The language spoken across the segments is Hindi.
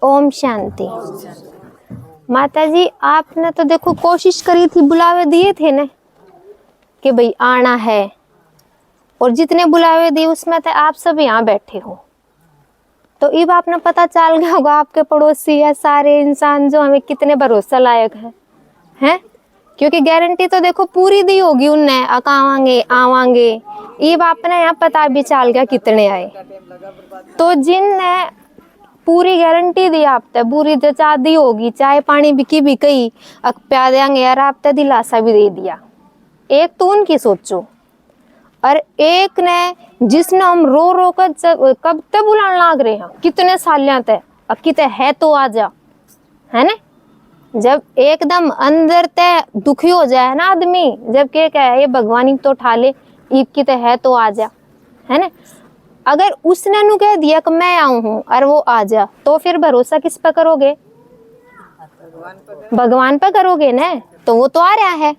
ओम शांति। माता जी आपने तो देखो कोशिश करी थी, बुलावे दिए थे ना कि भाई आना है, और जितने बुलावे दिए उसमें तो आप सब यहाँ बैठे हो। तो अब आपने पता चल गया होगा आपके पड़ोसी या सारे इंसान जो हमें कितने भरोसा लायक हैं, क्योंकि गारंटी तो देखो पूरी दी होगी उनने, आवांगे आवांगे। अब आपने यहाँ पता भी चल गया कितने आए। तो जिनने पूरी गारंटी दी आप तक, पूरी जचा दी होगी, चाय पानी बिकी भी कई प्या देंगे यार, आप तक दिलासा भी दे दिया। एक तो उनकी सोचो, और एक ने जिसने हम रो रो कर कब तक बुलाने लाग रहे हैं, कितने साल तक, अब कितने है तो आ जा, है ना। जब एकदम अंदर ते दुखी हो जाए ना आदमी, जब के कहे ये भगवान तो उठा ले, ईब की ते है तो आ जा, है ना। अगर उसने नु कह दिया कि मैं आऊं हूं और वो आ जा, तो फिर भरोसा किस पर करोगे? भगवान पर करोगे ना। तो वो तो आ रहा है,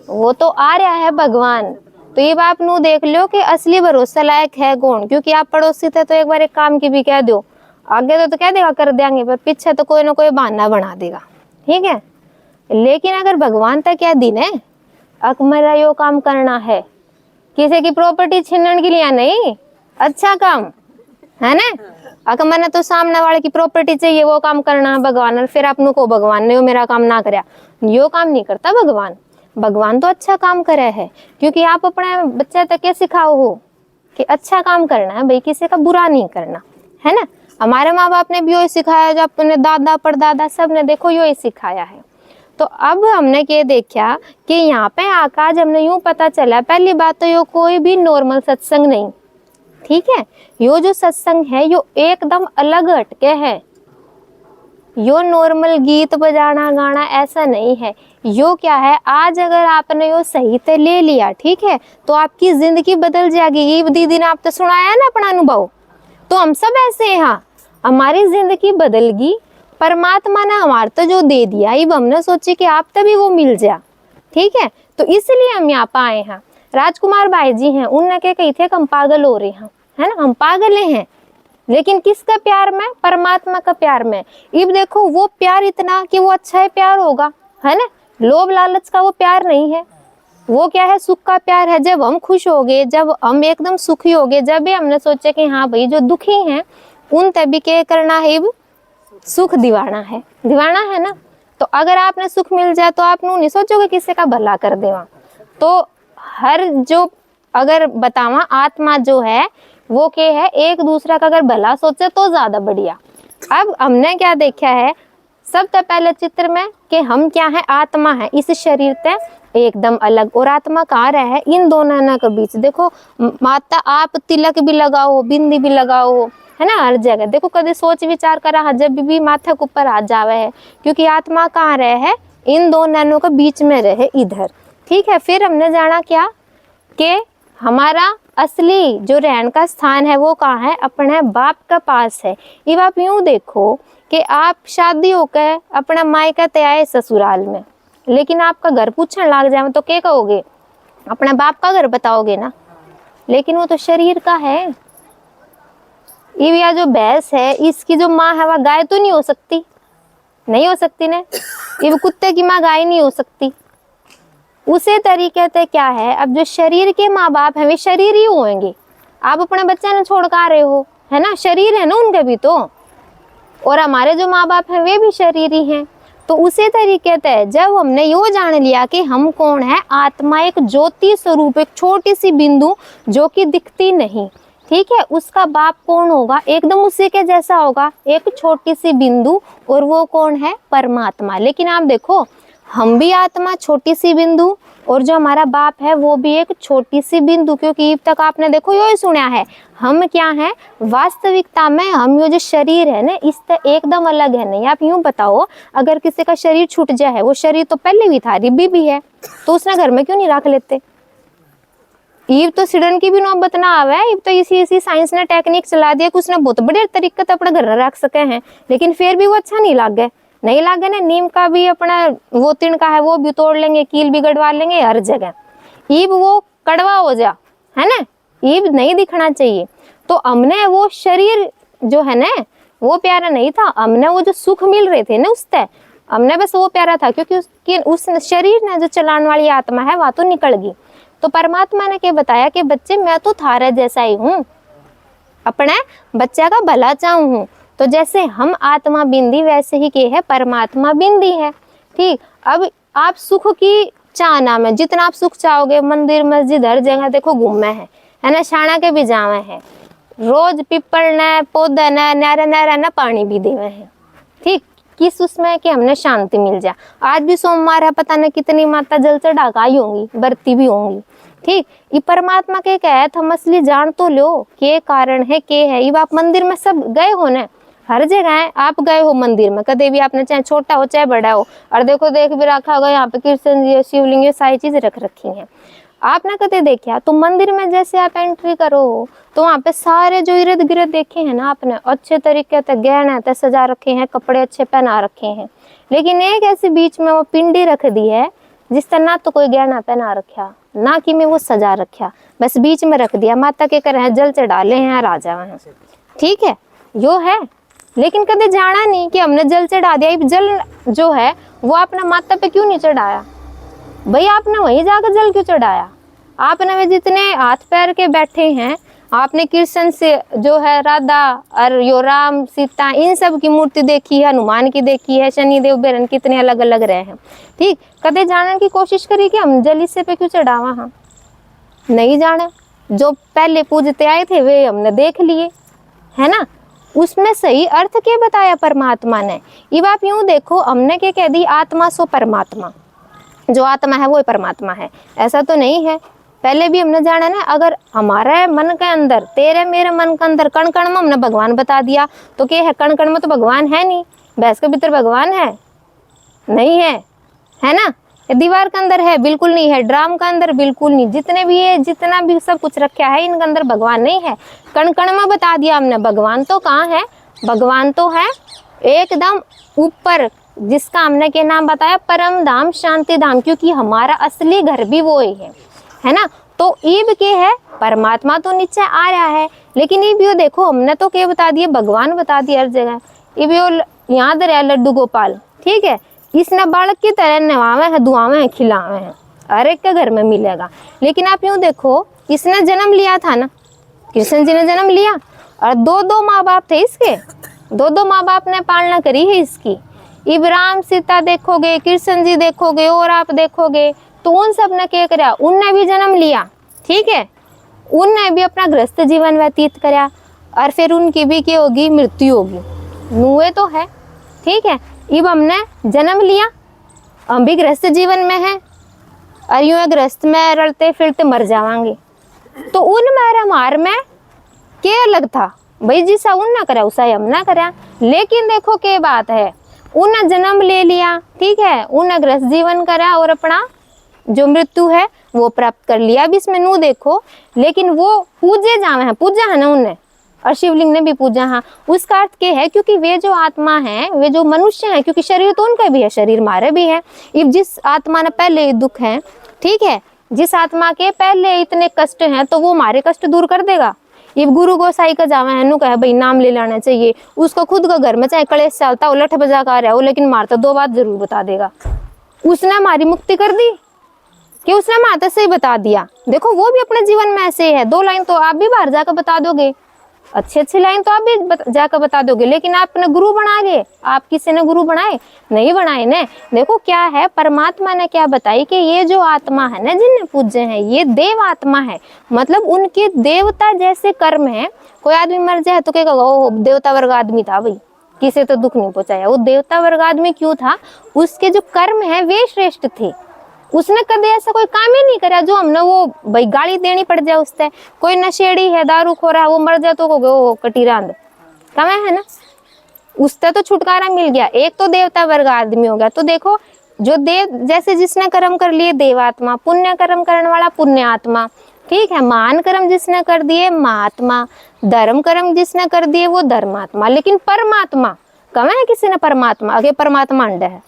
वो तो आ रहा है भगवान। तो ये बात नू देख लो कि असली भरोसा लायक है कौन। क्योंकि आप पड़ोसी थे तो एक बार एक काम की भी कह दो, आगे तो कह देगा कर देंगे, पर पीछे तो कोई ना कोई बहाना बना देगा, ठीक है। लेकिन अगर भगवान तक क्या दिन है, अक मेरा यो काम करना है, किसी की प्रॉपर्टी छीनने के लिए नहीं, अच्छा काम है ना। अगर मैंने तो सामने वाले की प्रॉपर्टी चाहिए, वो काम करना है भगवान, और फिर आपने को भगवान ने मेरा काम ना कराया, यो काम नहीं करता भगवान। भगवान तो अच्छा काम करे है, क्योंकि आप अपने बच्चे तक के सिखाओ हो कि अच्छा काम करना है भाई, किसी का बुरा नहीं करना, है ना। हमारे माँ बाप ने भी यही सिखाया, जो अपने दादा परदादा सब ने देखो यही सिखाया है। तो अब हमने ये देखा कि यहाँ पे आकाश हमने यूं पता चला, पहली बात तो यो कोई भी नॉर्मल सत्संग नहीं, ठीक है। यो जो सत्संग है यो एकदम अलग हटके है। यो नॉर्मल गीत बजाना गाना ऐसा नहीं है। यो क्या है, आज अगर आपने यो सही से ले लिया, ठीक है, तो आपकी जिंदगी बदल जाएगी। ये दीदी ने आप तो सुनाया ना अपना अनुभव, तो हम सब ऐसे हैं। हाँ, हमारी जिंदगी बदल गई, परमात्मा ने हमारे तो जो दे दिया, अब हमने सोचे कि आप तभी वो मिल जा, ठीक है। तो इसलिए हम यहाँ पे आए हैं। राजकुमार भाई जी हैं, उनने क्या कही थे कि हम पागल हो रहे हैं, है ना। हम पागल हैं, लेकिन किसका प्यार में? परमात्मा का प्यार में। अब देखो वो प्यार इतना कि वो अच्छा है प्यार होगा, है ना। लोभ लालच का वो प्यार नहीं है, वो क्या है, सुख का प्यार है। जब हम खुश हो गए, जब हम एकदम सुखी हो गए, जब भी हमने सोचा कि हाँ भाई जो दुखी हैं उन तभी क्या करना है, अब सुख दिवाना है, दिवाना है ना। तो अगर आपने सुख मिल जाए तो आप नहीं सोचोगे किसी का भला कर देवा। तो हर जो अगर बतावा आत्मा जो है वो क्या है, एक दूसरा का अगर भला सोचे तो ज्यादा बढ़िया। अब हमने क्या देखा है सबसे पहले चित्र में कि हम क्या है, आत्मा है इस शरीर से एकदम अलग, और आत्मा कहाँ रहा है, इन दोनों के बीच। देखो माता आप तिलक भी लगाओ, बिंदी भी लगाओ, है ना, हर जगह देखो। कभी सोच विचार करा जब भी माथा के ऊपर आ जावे है, क्योंकि आत्मा कहाँ रहे है, इन दो नैनों के बीच में रहे, इधर, ठीक है। फिर हमने जाना क्या कि हमारा असली जो रहन का स्थान है वो कहाँ है, अपने बाप का पास है। अब आप यूं देखो कि आप शादी होकर अपना मायका ते आए ससुराल में, लेकिन आपका घर पूछने लग जाए तो क्या कहोगे, अपने बाप का घर बताओगे ना। लेकिन वो तो शरीर का है। अब यह जो भैंस है इसकी जो माँ है वह गाय तो नहीं हो सकती, नहीं हो सकती ना। अब कुत्ते की माँ गाय नहीं हो सकती। उसी तरीके से क्या है, अब जो शरीर के माँ बाप है वे शरीर ही होंगे। आप अपने बच्चे ने छोड़ कर रहे हो, है ना, शरीर है ना उनके भी तो, और हमारे जो माँ बाप हैं वे भी शरीर ही हैं। तो उसी तरीके से जब हमने यो जान लिया कि हम कौन है, आत्मा एक ज्योति स्वरूप, एक छोटी सी बिंदु जो कि दिखती नहीं, ठीक है, उसका बाप कौन होगा, एकदम उसी के जैसा होगा, एक छोटी सी बिंदु, और वो कौन है, परमात्मा। लेकिन आप देखो हम भी आत्मा छोटी सी बिंदु, और जो हमारा बाप है वो भी एक छोटी सी बिंदु। क्योंकि अब तक आपने देखो यो ही सुना है, हम क्या है वास्तविकता में, हम ये जो शरीर है ना इससे एकदम अलग है नहीं। आप यूं बताओ अगर किसी का शरीर छूट जाए, वो शरीर तो पहले भी था, रिब्बी भी है, तो उसने घर में क्यों नहीं रख लेते। इब तो सिडन की भी नौबत ना आवे, इब तो इसी साइंस ने टेक्निक चला दिया कि उसने बहुत बड़े तरीके से अपने घर में रख सके हैं, लेकिन फिर भी वो अच्छा नहीं लगे, नहीं लागे ना। नीम का भी अपना वो तिनका है वो भी तोड़ लेंगे, कील भी गड़वा लेंगे हर जगह, ईब वो कड़वा हो जा, है ना, ईब नहीं दिखना चाहिए। तो हमने वो शरीर जो है ना वो प्यारा नहीं था, हमने वो जो सुख मिल रहे थे ना उससे, हमने बस वो प्यारा था, क्योंकि उसकी उस शरीर ने जो चलाने वाली आत्मा है वह तो निकल गई। तो परमात्मा ने क्या बताया कि बच्चे मैं तो थारे जैसा ही हूँ, अपने बच्चे का भला चाहूँ हूँ। तो जैसे हम आत्मा बिंदी वैसे ही के है परमात्मा बिंदी है। ठीक, अब आप सुख की चाहना में जितना आप सुख चाहोगे, मंदिर मस्जिद हर जगह देखो घूमे है ना, शाणा के भी जावे हैं, रोज पीपल ने पौधा ने नारा नारा ना पानी भी देवे हैं। ठीक, किस उसमें कि हमने शांति मिल जाए। आज भी सोमवार है, पता नहीं कितनी माता जल चढ़ा आई होंगी, बरती भी होंगी। ठीक, ये परमात्मा के कहे हम असली जान तो लो के कारण है के है। ये आप मंदिर में सब गए हो ना, हर जगह आप गए हो मंदिर में, कदे भी आपने चाहे छोटा हो चाहे बड़ा हो, और देखो देख भी रखा होगा यहाँ पे कृष्ण जी शिवलिंग सारी चीजें रख रखी हैं, आपने कदे देखा? तो मंदिर में जैसे आप एंट्री करो तो वहाँ पे सारे जो इर्द गिर्द देखे हैं ना आपने, अच्छे तरीके से गहने ते सजा रखे हैं, कपड़े अच्छे पहना रखे हैं, लेकिन एक ऐसे बीच में वो पिंडी रख दी है जिससे ना तो कोई गहना पहना रखा ना कि मैं वो सजा रखा, बस बीच में रख दिया, माता के कर जल चढ़ाले हैं राजा हैं। ठीक है, यो है, लेकिन कदे जाना नहीं कि हमने जल चढ़ा दिया। जल जो है वो आपने माता पे क्यों नहीं चढ़ाया भाई? आपने वहीं जाकर जल क्यों चढ़ाया? आपने वे जितने हाथ पैर के बैठे हैं, आपने कृष्ण से जो है राधा और यो राम सीता इन सब की मूर्ति देखी है, हनुमान की देखी है, शनिदेव बेरन कितने अलग अलग रहे हैं। ठीक, कदे जानने की कोशिश करी कि हम जल इससे पे क्यों चढ़ावा? हाँ, नहीं जाने, जो पहले पूजते आए थे वे हमने देख लिए है ना, उसमें सही अर्थ क्या बताया परमात्मा ने। ये बात यूं देखो, हमने क्या कह दी, आत्मा सो परमात्मा, जो आत्मा है वो परमात्मा है, ऐसा तो नहीं है। पहले भी हमने जाना ना, अगर हमारे मन के अंदर, तेरे मेरे मन के अंदर कण कण में हमने भगवान बता दिया तो क्या है? कण कण में तो भगवान है नहीं, भैंस के भीतर भगवान है नहीं है ना? दीवार के अंदर है बिल्कुल नहीं है, ड्राम के अंदर बिल्कुल नहीं, जितने भी है जितना भी सब कुछ रखा है इनके अंदर भगवान नहीं है। कण कण में बता दिया हमने, भगवान तो कहाँ है? भगवान तो है एकदम ऊपर, जिसका हमने क्या नाम बताया? परम धाम, शांति धाम, क्योंकि हमारा असली घर भी वो ही है ना। तो ईब के है परमात्मा तो नीचे आ रहा है, लेकिन ये भी देखो हमने तो क्या बता दिया? भगवान बता दिया हर जगह। ये भी याद रहा लड्डू गोपाल, ठीक है, इसने बालक की तरह नहवावे हैं, दुआवे हैं, खिलावे हैं, हर एक के घर में मिलेगा। लेकिन आप यूं देखो, इसने जन्म लिया था ना, कृष्ण जी ने जन्म लिया, और दो माँ बाप थे इसके, दो माँ बाप ने पालना करी है इसकी। इब्राहिम सीता देखोगे, कृष्ण जी देखोगे, और आप देखोगे तो उन सब ने क्या करा? उनने भी जन्म लिया, ठीक है, उनने भी अपना गृहस्थ जीवन व्यतीत करा, और फिर उनकी भी क्या होगी? मृत्यु होगी। नुए तो है, ठीक है, अब हमने जन्म लिया, हम भी गृहस्थ जीवन में हैं, और यूं गृहस्थ में रलते फिरते मर जावांगे। तो उन मेरा मार में क्या अलग था भाई? जिसा उन ना करा उसा हम ना करा। लेकिन देखो क्या बात है, उन्हें जन्म ले लिया, ठीक है, उन्हें गृहस्थ जीवन करा और अपना जो मृत्यु है वो प्राप्त कर लिया। अब इसमें नू देखो, लेकिन वो पूजे जावे हैं, पूजा है ना उन्हें, और शिवलिंग ने भी पूजा। हाँ, उसका अर्थ क्या है? क्योंकि वे जो आत्मा है, वे जो मनुष्य है, क्योंकि शरीर तो उनका भी है, शरीर मारे भी है। अब जिस आत्मा ने पहले दुख है, ठीक है, जिस आत्मा के पहले इतने कष्ट हैं, तो वो हमारे कष्ट दूर कर देगा। ये गुरु गोसाई का जावे है, नु कहे भाई नाम ले लेना चाहिए, उसको खुद का घर में चाहे कलेश चलता हो, लठ बजा कर रहा हो, लेकिन मारता 2 बात जरूर बता देगा। उसने हमारी मुक्ति कर दी कि उसने माता से ही बता दिया। देखो वो भी अपने जीवन में ऐसे ही है, 2 लाइन तो आप भी बाहर जाकर बता दोगे, अच्छी लाइन तो आप भी जाकर बता दोगे, लेकिन आप अपने गुरु बना गए। आप किसी ने गुरु बनाए? नहीं बनाए ने। देखो क्या है, परमात्मा ने क्या बताई कि ये जो आत्मा है ना, जिन्हें पूजे हैं, ये देव आत्मा है, मतलब उनके देवता जैसे कर्म है। कोई आदमी मर जाए तो क्या कहोगे? ओ देवता वर्ग आदमी था भाई, किसी तो दुख नहीं पहुंचाया। वो देवता वर्ग आदमी क्यों था? उसके जो कर्म है वे श्रेष्ठ थे, उसने कभी ऐसा कोई काम ही नहीं करा जो हमने वो भाई गाली देनी पड़ जाए उससे। कोई नशेड़ी है, दारू खो रहा है, वो मर जाए तो वो कटीरांद कम है ना, उससे तो छुटकारा मिल गया। एक तो देवता वर्ग आदमी हो गया। तो देखो जो देव जैसे जिसने कर्म कर लिए देवात्मा, पुण्य कर्म करने वाला पुण्य आत्मा, ठीक है, महान कर्म जिसने कर दिए महात्मा, धर्म कर्म जिसने कर दिए वो धर्मात्मा। लेकिन परमात्मा कम है किसी ने परमात्मा? अगे परमात्मा अंडा है,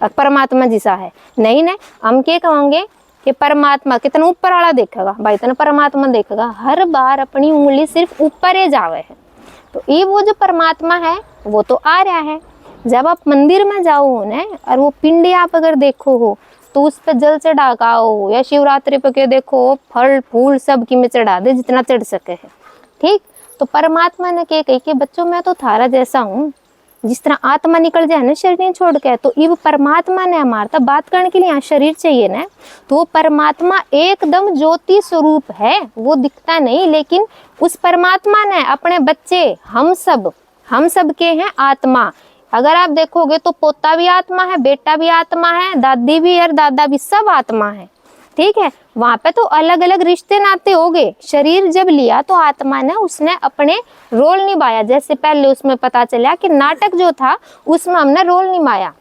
परमात्मा जिसा है नहीं ना। हम क्या कहेंगे कि परमात्मा कितना ऊपर वाला देखेगा भाई, इतना परमात्मा देखेगा, हर बार अपनी उंगली सिर्फ ऊपर ही जावे है। तो ये वो जो परमात्मा है वो तो आ रहा है। जब आप मंदिर में जाओ हो ना और वो पिंडी आप अगर देखो हो तो उस पर जल चढ़ा का हो, या शिवरात्रि पे के देखो फल फूल सब की में चढ़ा दे जितना चढ़ सके है। ठीक, तो परमात्मा ने कही कि बच्चों मैं तो थारा जैसा हूँ, जिस तरह आत्मा निकल जाए ना शरीर छोड़ के, तो ये परमात्मा ने हमारा बात करने के लिए यहाँ शरीर चाहिए ना, तो वो परमात्मा एकदम ज्योति स्वरूप है, वो दिखता नहीं, लेकिन उस परमात्मा ने अपने बच्चे हम सब के हैं आत्मा। अगर आप देखोगे तो पोता भी आत्मा है, बेटा भी आत्मा है, दादी भी और दादा भी, सब आत्मा है। ठीक है, वहां पे तो अलग अलग रिश्ते नाते हो गए। शरीर जब लिया तो आत्मा ने उसने अपने रोल निभाया, जैसे पहले उसमें पता चला कि नाटक जो था उसमें हमने रोल निभाया,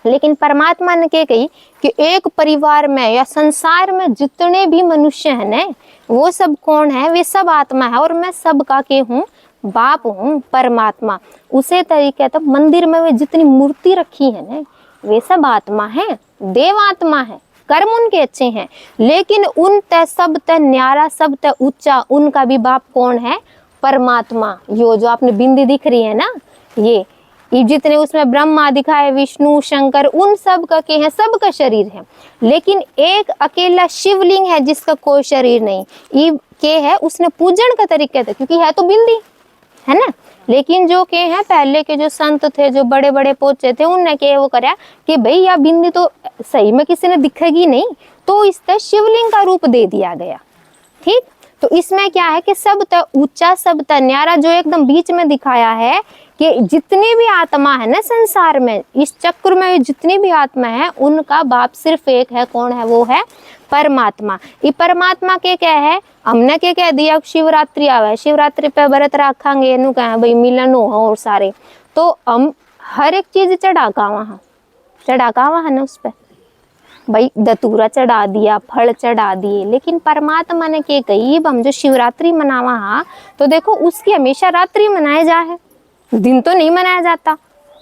लेकिन परमात्मा ने क्या कही कि एक परिवार में या संसार में जितने भी मनुष्य हैं ना, वो सब कौन है, वे सब आत्मा है, और मैं सबका के हूँ बाप हूँ परमात्मा। उसे तरीके तो मंदिर में वे जितनी मूर्ति रखी है ना, वे सब आत्मा है, देव आत्मा है, कर्म उनके अच्छे हैं, लेकिन उन तय सब तय न्यारा, सब तय ऊंचा उनका भी बाप कौन है, परमात्मा। यो जो आपने बिंदी दिख रही है ना, ये जितने उसमें ब्रह्मा दिखाए, विष्णु शंकर, उन सब का के हैं, सबका शरीर है, लेकिन एक अकेला शिवलिंग है जिसका कोई शरीर नहीं। ये के है उसने पूजन का तरीका था, क्योंकि है तो बिंदी है ना, लेकिन जो के हैं पहले के जो संत थे, जो बड़े बड़े पोचे थे, उनने के वो कराया कि भाई यह बिंदी तो सही में किसी ने दिखेगी नहीं, तो इसका शिवलिंग का रूप दे दिया गया। ठीक, तो इसमें क्या है कि सब तय ऊंचा सब तय न्यारा, जो एकदम बीच में दिखाया है कि जितनी भी आत्मा है ना संसार में, इस चक्र में जितनी भी आत्मा है, उनका बाप सिर्फ एक है, कौन है, वो है परमात्मा। ये परमात्मा के क्या है, हमने क्या कह दिया, शिवरात्रि आवे, शिवरात्रि पे व्रत रखांगे, इनू कहे भाई मिलन हो और सारे, तो हम हर एक चीज चढ़ाका वहाँ ना उस पे भाई धतूरा चढ़ा दिया, फल चढ़ा दिए, लेकिन परमात्मा ने क्या कही, हम जो शिवरात्रि मनावा हाँ, तो देखो उसकी हमेशा रात्रि मनाया जा है, दिन तो नहीं मनाया जाता।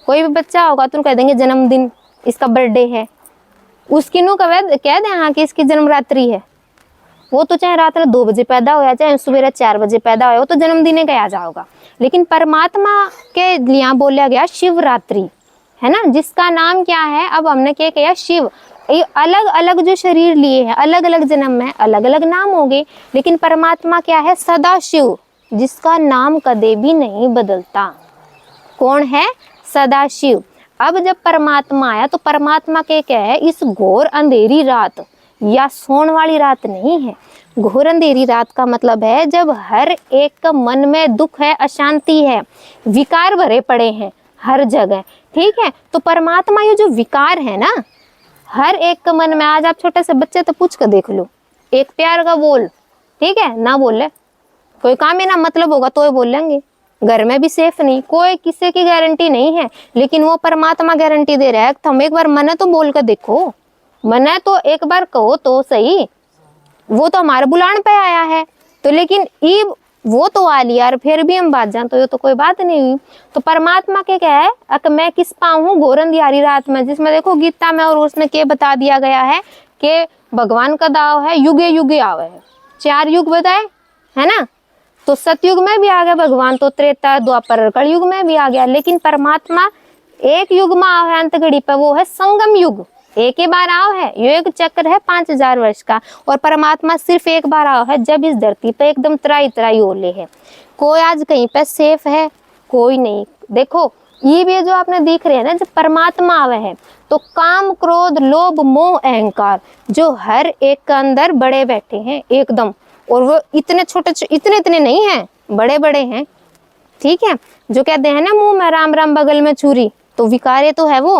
कोई भी बच्चा होगा तो कह देंगे जन्मदिन, इसका बर्थडे है, उसकी नु कह दे हाँ कि इसकी जन्म रात्रि है, वो तो चाहे रात में 2 बजे पैदा हो या चाहे सुबह 4 बजे पैदा हो, तो जन्मदिन कहा जाएगा। लेकिन परमात्मा के लिए बोला गया शिवरात्रि है ना, जिसका नाम क्या है, अब हमने क्या किया, शिव। ये अलग अलग जो शरीर लिए हैं, अलग अलग जन्म में अलग अलग नाम हो गए, लेकिन परमात्मा क्या है, सदा शिव, जिसका नाम कदे भी नहीं बदलता। कौन है, सदा शिव। अब जब परमात्मा आया तो परमात्मा के क्या है, इस घोर अंधेरी रात या सोने वाली रात नहीं है, घोर अंधेरी रात का मतलब है जब हर एक का मन में दुख है, अशांति है, विकार भरे पड़े हैं हर जगह। ठीक है, तो परमात्मा ये जो विकार है ना हर एक के मन में, आज आप छोटे से बच्चे तो पूछ कर देख लो, एक प्यार का बोल, ठीक है ना, बोले कोई काम ही ना मतलब होगा तो बोलेंगे, घर में भी सेफ नहीं, कोई किसी की गारंटी नहीं है, लेकिन वो परमात्मा गारंटी दे रहा है। तुम एक बार मने तो बोल कर देखो, मने तो एक बार कहो तो सही, वो तो हमारे बुलाने पे आया है, तो लेकिन ईब वो तो आ लिया और फिर भी हम बात जान, तो ये तो कोई बात नहीं हुई। तो परमात्मा के क्या है, अक मैं किस पाऊँ हूँ घोर अंधियारी रात में, जिसमें देखो गीता में और उसमें क्या बता दिया गया है कि भगवान का दाव है युगे युगे आवे है, 4 युग बताए है ना, तो सतयुग में भी आ गया भगवान, तो त्रेता द्वापर कलयुग में भी आ गया, लेकिन परमात्मा एक युग में आओ है अंत घड़ी पे, वो है संगम युग, एक ही बार आओ है, ये एक चक्र है 5000 वर्ष का, और परमात्मा सिर्फ एक बार आओ है जब इस धरती पे एकदम त्राई ओले है। कोई आज कहीं पे सेफ है, कोई नहीं। देखो ये भी जो आपने दिख रहे हैं ना, जब परमात्मा आवे है तो काम क्रोध लोभ मोह अहंकार जो हर एक के अंदर बड़े बैठे हैं एकदम, और वो इतने छोटे इतने नहीं हैं, बड़े बड़े हैं। ठीक है, जो कहते हैं ना मुंह में राम राम बगल में छुरी, तो विकारे तो है वो,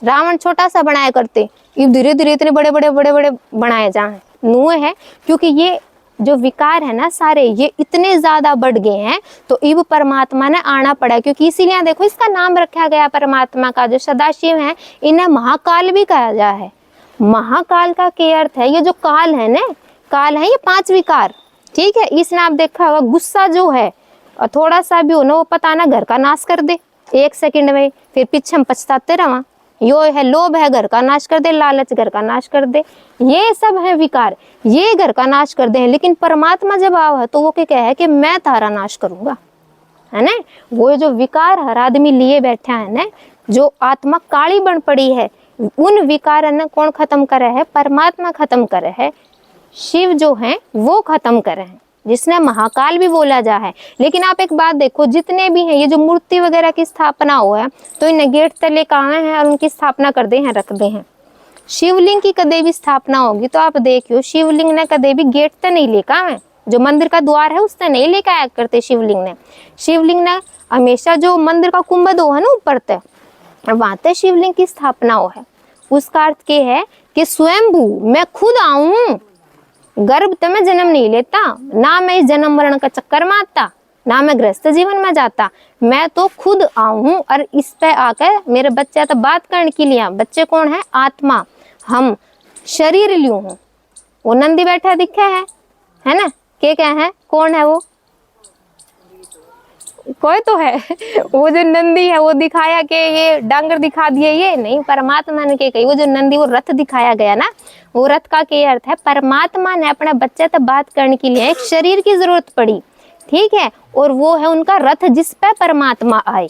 रावण छोटा सा बनाया करते, ये धीरे धीरे इतने बड़े बड़े बनाए जाए नुए है, क्योंकि ये जो विकार है ना सारे ये इतने ज्यादा बढ़ गए हैं, तो इब परमात्मा ने आना पड़ा, क्योंकि इसीलिए देखो इसका नाम रखा गया परमात्मा का, जो सदाशिव है इन्हें महाकाल भी कहा जाता है। महाकाल का क्या अर्थ है, ये जो काल है ना, काल है ये 5 विकार। ठीक है, इसने आप देखा होगा गुस्सा जो है और थोड़ा सा भी हो ना, वो पता ना घर का नाश कर दे 1 सेकंड में, फिर पीछे हम पछताते रहा। यो है लोभ है घर का नाश कर दे, लालच घर का नाश कर दे, ये सब है विकार, ये घर का नाश कर दे। लेकिन परमात्मा जब आओ है तो वो क्या है कि मैं तारा नाश करूंगा, है ना। वो जो विकार हर आदमी लिए बैठा है ना, जो आत्मा काली बन पड़ी है, उन विकार ने कौन खत्म करे है? परमात्मा खत्म करे है। शिव जो है वो खत्म करे हैं, जिसने महाकाल भी बोला जा है। लेकिन आप एक बात देखो, जितने भी हैं ये जो मूर्ति वगैरह की स्थापना हो है, तो इन्हें गेट तले कहाँ हैं और उनकी स्थापना कर दे हैं, रख दे हैं। शिवलिंग की कदे भी स्थापना होगी तो आप देखियो, शिवलिंग ने कदे भी गेट तक नहीं लेका है, जो मंदिर का द्वार है उसने नहीं लेकर आया करते शिवलिंग ने। शिवलिंग ने हमेशा जो मंदिर का कुंभद हो है ना ऊपर तक, वहां तक शिवलिंग की स्थापना हो है। उसका अर्थ क्या है कि स्वयंभू मैं खुद आऊं, गर्भ तो मैं जन्म नहीं लेता ना, मैं इस जन्म मरण का चक्कर में आता, ना मैं गृहस्थ जीवन में जाता, मैं तो खुद आऊं और इस पे आकर मेरे बच्चे तो बात करने के लिए। बच्चे कौन है? आत्मा, हम शरीर लियो हूं। वो नंदी बैठा दिखे है ना, क्या है, कौन है वो? कोई तो है वो जो नंदी है वो दिखाया कि ये डांगर दिखा दिए, ये नहीं, परमात्मा ने क्या कही, वो जो नंदी वो रथ दिखाया गया ना, वो रथ का क्या अर्थ है? परमात्मा ने अपने बच्चे तक बात करने के लिए एक शरीर की जरूरत पड़ी, ठीक है, और वो है उनका रथ जिस पे परमात्मा आए।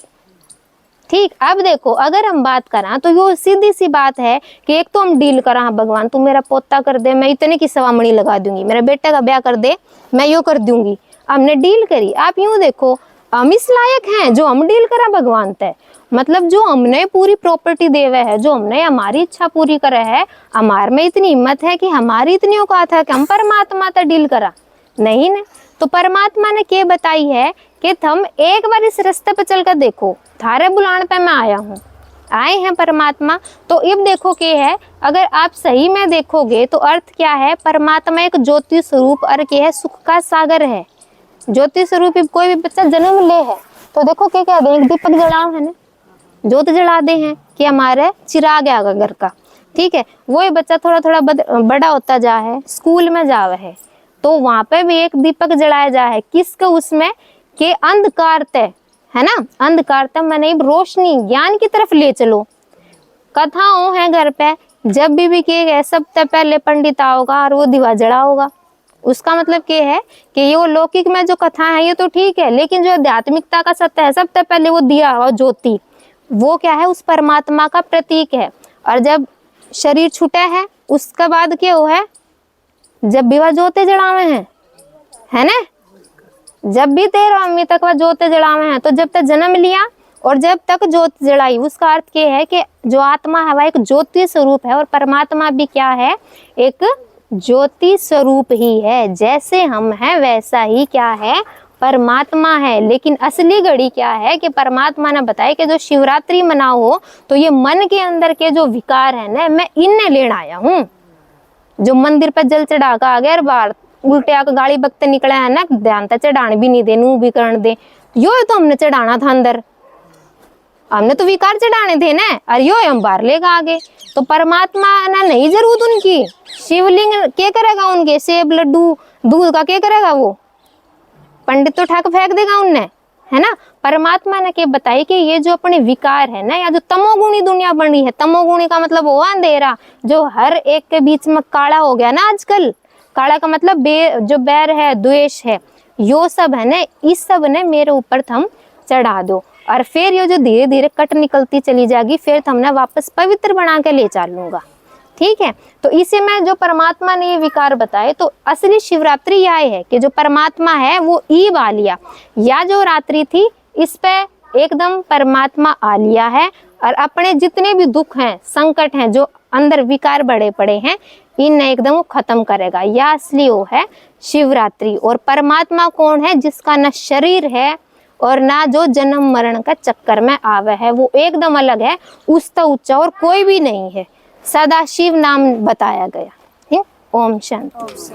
ठीक, अब देखो अगर हम बात करें तो यो सीधी सी बात है कि एक तो हम डील करा, भगवान तू मेरा पोता कर दे, मैं इतने की सवामणी लगा दूंगी, मेरे बेटे का ब्याह कर दे, मैं यो कर दूंगी। हमने डील करी। आप यूं देखो, हम इस लायक हैं जो हम डील करा भगवान तय, मतलब जो हमने पूरी प्रॉपर्टी देवे है, जो हमने हमारी इच्छा पूरी करे है, हमारे में इतनी हिम्मत है कि हमारी इतनी औकात है कि हम परमात्मा तक डील करा नहीं ने। तो परमात्मा ने क्या बताई है कि तुम एक बार इस रास्ते पर चलकर देखो, थारे बुलाने पे मैं आया हूँ, आए हैं परमात्मा। तो अब देखो क्या है, अगर आप सही में देखोगे तो अर्थ क्या है? परमात्मा एक ज्योति स्वरूप और क्या है? सुख का सागर है। ज्योति स्वरूप कोई भी बच्चा जन्म ले है तो देखो क्या क्या दे, एक दीपक जलाओ है ना, ज्योत जला दे हैं कि हमारे चिराग आगा घर का, ठीक है। वो बच्चा थोड़ा थोड़ा बड़ा होता जा है, स्कूल में जावे है, तो वहां पे भी एक दीपक जलाया जा है, किसका? उसमें के अंधकार तय, है ना, अंधकार तक मैंने रोशनी ज्ञान की तरफ ले चलो। कथाओं है घर पे, जब भी किए सब तक पहले पंडित आओगा और वो दिवा जलाओगा। उसका मतलब क्या है कि ये वो लौकिक में जो कथा है ये तो ठीक है, लेकिन जो आध्यात्मिकता का सत्य है, सबसे पहले वो दिया और ज्योति, वो क्या है? उस परमात्मा का प्रतीक है। और जब शरीर छूटा है उसके बाद क्या हुआ है? जब भी वह ज्योति जलावे हैं, है ना, जब भी 13वीं तक वह ज्योति जलावे हैं, तो जब तक जन्म लिया और जब तक ज्योति जलाई, उसका अर्थ क्या है कि जो आत्मा है वह एक ज्योति स्वरूप है, और परमात्मा भी क्या है? एक ज्योति स्वरूप ही है। जैसे हम हैं वैसा ही क्या है? परमात्मा है। लेकिन असली घड़ी क्या है कि परमात्मा ने बताया कि जो शिवरात्रि मनाओ हो तो ये मन के अंदर के जो विकार है ना, मैं इन्हें लेने आया हूँ। जो मंदिर पर जल चढ़ा कर आ गया बाहर उल्टे आकर गाड़ी बकते निकले है ना, ध्यान तक चढ़ाने भी नहीं दे, नू भी करने दे, यो तो हमने चढ़ाना था अंदर, हमने तो विकार चढ़ाने थे ना, और यो हम बाहर लेगा आगे। तो परमात्मा ना नहीं जरूरत उनकी, शिवलिंग क्या करेगा उनके? सेब लड्डू दूध का क्या करेगा? वो पंडित तो ठाक फेंक देगा उनने, है ना। परमात्मा ने क्या बताई कि ये जो अपने विकार है ना, या जो तमोगुणी दुनिया बनी है, तमोगुणी का मतलब वो अंधेरा जो हर एक के बीच में काला हो गया ना आजकल, काला का मतलब जो बैर है, द्वेष है, यो सब है ना, इस सब ने मेरे ऊपर थम चढ़ा दो, और फिर ये जो धीरे धीरे कट निकलती चली जाएगी, फिर हमने वापस पवित्र बना के ले चलूंगा, ठीक है। तो इसे में जो परमात्मा ने ये विकार बताए, तो असली शिवरात्रि यह है कि जो परमात्मा है वो ईब आ लिया, या जो रात्रि थी इस पे एकदम परमात्मा आ लिया है, और अपने जितने भी दुख हैं, संकट हैं, जो अंदर विकार बड़े पड़े हैं, इन एकदम वो खत्म करेगा। यह असली वो है शिवरात्रि। और परमात्मा कौन है? जिसका न शरीर है और ना जो जन्म मरण का चक्कर में आवे है, वो एकदम अलग है, उससे ऊंचा और कोई भी नहीं है। सदाशिव नाम बताया गया। ओम शांति।